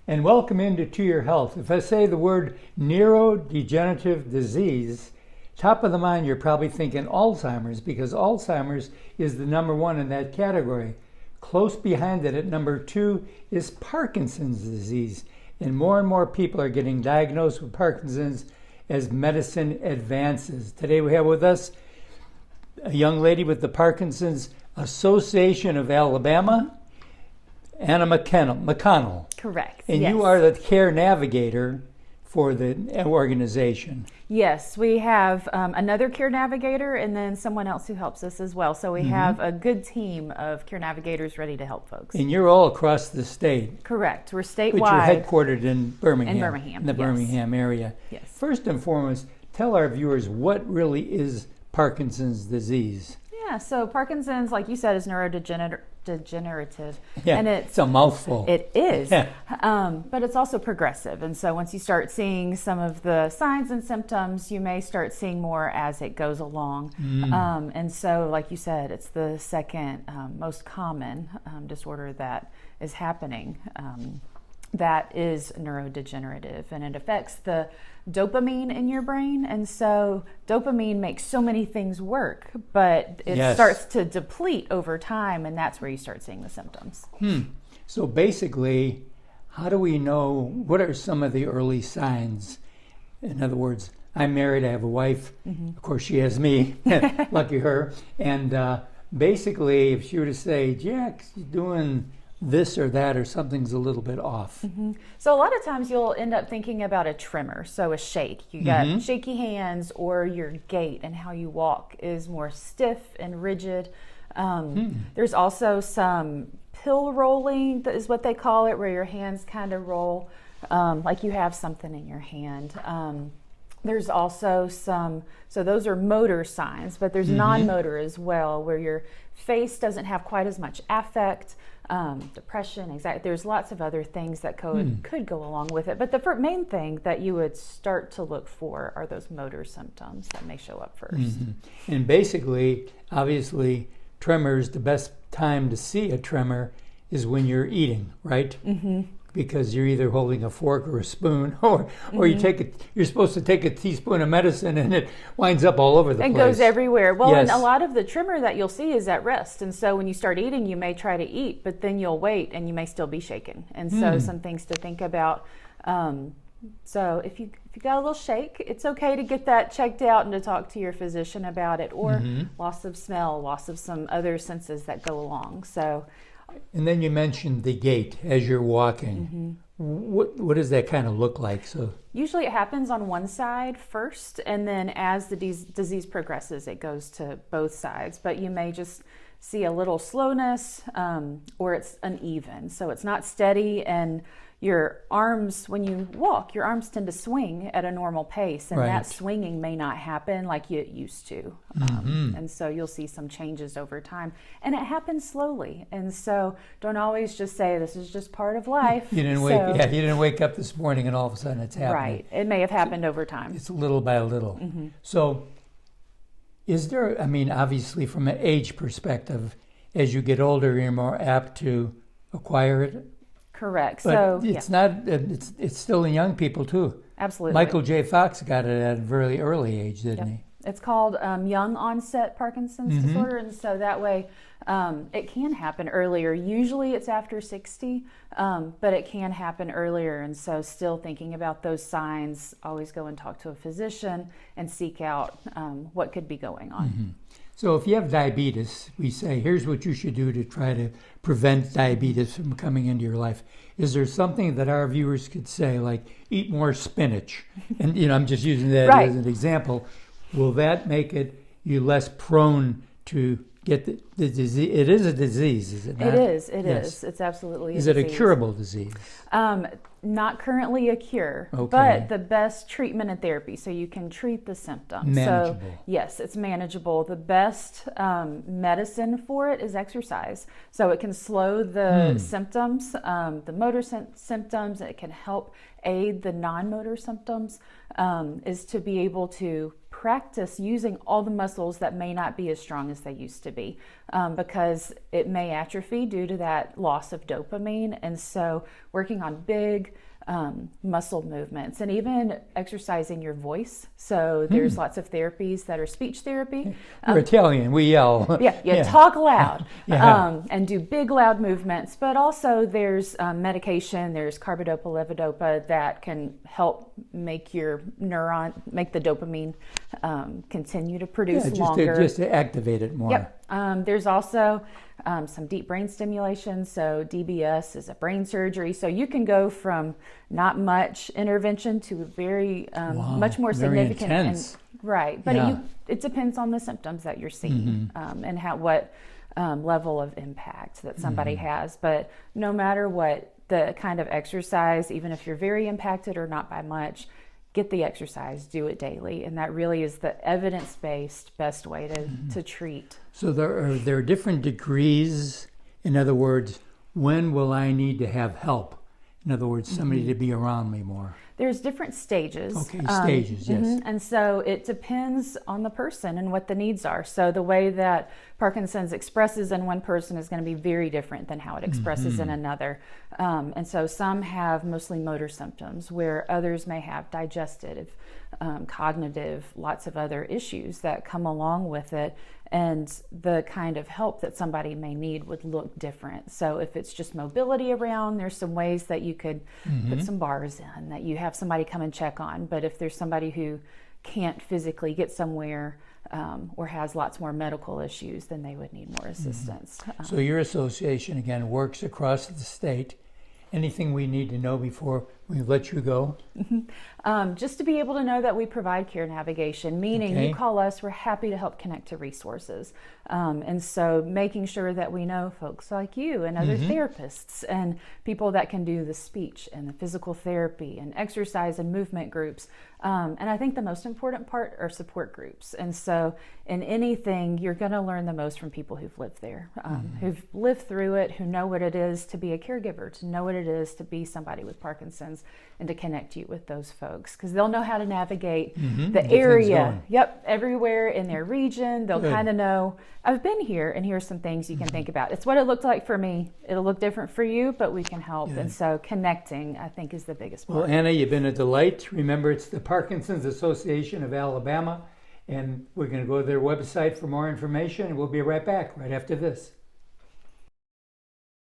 And welcome into To Your Health. If I say the word neurodegenerative disease, top of the mind you're probably thinking Alzheimer's, because Alzheimer's is the number one in that category. Close behind it at number 2 is Parkinson's disease. And more people are getting diagnosed with Parkinson's as medicine advances. Today we have with us a young lady with the Parkinson's Association of Alabama, Anna McConnell. Correct. And yes. You are the care navigator for the organization. Yes, we have another care navigator and then someone else who helps us as well. So we have a good team of care navigators ready to help folks. And you're all across the state. Correct. We're statewide. But you're headquartered in Birmingham. In the yes. Birmingham area. Yes. First and foremost, tell our viewers what really is Parkinson's disease. Yeah, so Parkinson's, like you said, is neurodegenerative. Yeah, and it's a mouthful. It is, yeah. But it's also progressive. And so once you start seeing some of the signs and symptoms, you may start seeing more as it goes along. And so, like you said, it's the second most common disorder that is happening. That is neurodegenerative, and it affects the dopamine in your brain. And so dopamine makes so many things work, but it starts to deplete over time, and that's where you start seeing the symptoms. So basically, how do we know, what are some of the early signs? In other words, I'm married, I have a wife, of course she has me, lucky her, and basically if she were to say, Jack's doing this or that, or something's a little bit off. So a lot of times you'll end up thinking about a tremor, so a shake. You got shaky hands, or your gait and how you walk is more stiff and rigid. There's also some pill rolling, that is what they call it, where your hands kind of roll like you have something in your hand. There's also some, so those are motor signs, but there's non-motor as well, where your face doesn't have quite as much affect. Depression, anxiety. There's lots of other things that could go along with it. But the main thing that you would start to look for are those motor symptoms that may show up first. And basically, obviously, tremors, the best time to see a tremor is when you're eating, right? Because you're either holding a fork or a spoon, or you're supposed to take a teaspoon of medicine and it winds up all over the place. It goes everywhere. Well, and a lot of the tremor that you'll see is at rest. And so when you start eating, you may try to eat, but then you'll wait and you may still be shaken. And so some things to think about. So if you got a little shake, it's okay to get that checked out and to talk to your physician about it, or loss of smell, loss of some other senses that go along. So. And then you mentioned the gait as you're walking. What does that kind of look like? So usually it happens on one side first, and then as the disease progresses, it goes to both sides. But you may just see a little slowness, or it's uneven. So it's not steady, and your arms, when you walk, your arms tend to swing at a normal pace, and that swinging may not happen like it used to. And so you'll see some changes over time, and it happens slowly. And so don't always just say this is just part of life. You didn't wake up this morning and all of a sudden it's happening. Right. It may have happened over time. It's little by little. So is there, I mean, obviously from an age perspective, as you get older, you're more apt to acquire it. Correct. But so it's not. It's still in young people too. Absolutely. Michael J. Fox got it at a very early age, didn't he? It's called young onset Parkinson's disorder, and so that way it can happen earlier. Usually it's after 60, but it can happen earlier. And so still thinking about those signs, always go and talk to a physician and seek out what could be going on. So if you have diabetes, we say, here's what you should do to try to prevent diabetes from coming into your life. Is there something that our viewers could say, like eat more spinach? And, I'm just using that as an example. Will that make you less prone to get the disease? It is a disease, is it not? It is. It is. It's absolutely a disease. disease. Is it a curable disease? Not currently a cure, but the best treatment and therapy, so you can treat the symptoms. Manageable. So yes, it's manageable. The best medicine for it is exercise. So it can slow the symptoms, the motor symptoms. It can help aid the non-motor symptoms, is to be able to practice using all the muscles that may not be as strong as they used to be, because it may atrophy due to that loss of dopamine. And so working on big muscle movements, and even exercising your voice. So there's lots of therapies that are speech therapy. We're Italian, we yell. Talk loud Yeah. and do big loud movements, but also there's medication, there's carbidopa, levodopa that can help make the dopamine continue to produce longer. Just to activate it more. Yep. There's also some deep brain stimulation. So DBS is a brain surgery. So you can go from not much intervention to very much more very significant. Intense. Right. But it depends on the symptoms that you're seeing and what level of impact that somebody has. But no matter what the kind of exercise, even if you're very impacted or not by much, get the exercise, do it daily. And that really is the evidence-based best way to treat. So there are different degrees. In other words, when will I need to have help? In other words, somebody to be around me more. There's different stages. Okay, stages, yes. And so it depends on the person and what the needs are. So the way that Parkinson's expresses in one person is going to be very different than how it expresses in another. And so some have mostly motor symptoms, where others may have digestive, cognitive, lots of other issues that come along with it. And the kind of help that somebody may need would look different. So if it's just mobility around, there's some ways that you could put some bars in, that you have somebody come and check on. But if there's somebody who can't physically get somewhere or has lots more medical issues, then they would need more assistance. So your association, again, works across the state. Anything we need to know before we let you go? Just to be able to know that we provide care navigation, meaning you call us, we're happy to help connect to resources. And so making sure that we know folks like you and other therapists and people that can do the speech and the physical therapy and exercise and movement groups. And I think the most important part are support groups. And so in anything, you're going to learn the most from people who've lived there, who've lived through it, who know what it is to be a caregiver, to know what it is to be somebody with Parkinson's, and to connect you with those folks, because they'll know how to navigate the area. Everywhere in their region. They'll kind of know, I've been here, and here's some things you can think about. It's what it looked like for me. It'll look different for you, but we can help. And so connecting, I think, is the biggest part. Well, Anna, you've been a delight. Remember, it's the Parkinson's Association of Alabama, and we're going to go to their website for more information, and we'll be right back right after this.